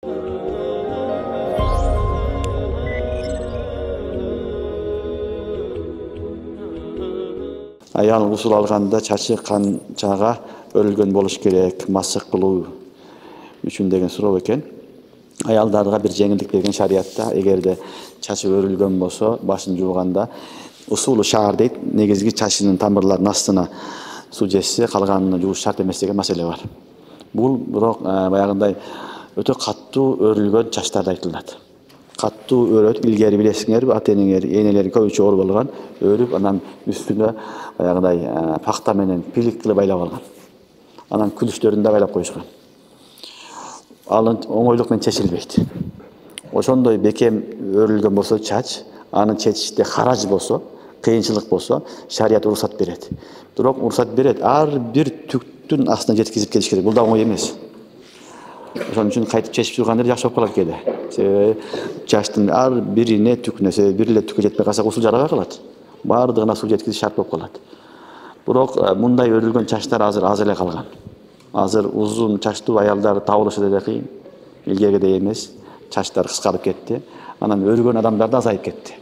Ayal usul alganda çaçı kançaga örülgөн болуш керек, масык кылуу үчүн деген суроо экен. Аялдарга бир жеңилдик берген шариятта, эгерде чачы өрүлгөн болсо, башын жууганда усулу шаар дейт, негизги чачынын тамырларынын астына суу жетсе, калганын жууш шарт эмес деген маселе бар. Бул бирок баягындай өтө каттуу өрүлгөн чачтарда айтылат. Каттуу өрөт, илгери билесиңерби, ата-энеңер, энелер көбүнчө оор болгон, өрүп, анан үстүнө баягындай пакта менен пилик кылып байлап алган. Анан күлүштөрүн да байлап коюшкан. Алын оңойлук менен чечилбейт. Ошондой бекем өрүлгөн болсо чач, аны чечиште хараж болсо, кыйынчылык болсо, шарият уруксат берет. Бирок уруксат берет, ар бир түктүн астына жеткизип келиш керек. Бул да оңой эмес. Ошон үчүн кайтып чечип турган жакшы болуп калат кээде. Себеби чачтын ар бирине түкүнө, себеби бир эле түккө жетпей калса усул жарабай калат. Бардыгына суу жеткизиш шарт болуп калат. Бирок мындай өрүлгөн чачтар азыр аз эле калган. Азыр узун чачтуу аялдар табылышы деле кыйын. Илгеридей эмес, чачтар кыскарып кетти. Анан өргөн адамдар да азайып кетти.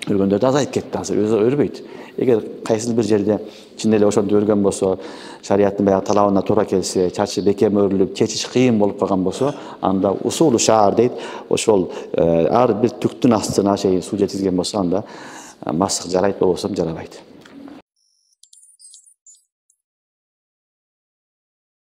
Өргөндөр да азайып кетти, азыр өзү өрбөйт. Эгер кайсыл бир жерде чын эле ошондо өргөн болсо, шариаттын баягы талабына туура келсе, чачы бекем өрүлүп, чечиш кыйын болуп калган болсо, анда усулу шаар дейт. Ошол ар бир түктүн астына суу жеткизген болсо, анда масык жарайт, болбосо жарабайт.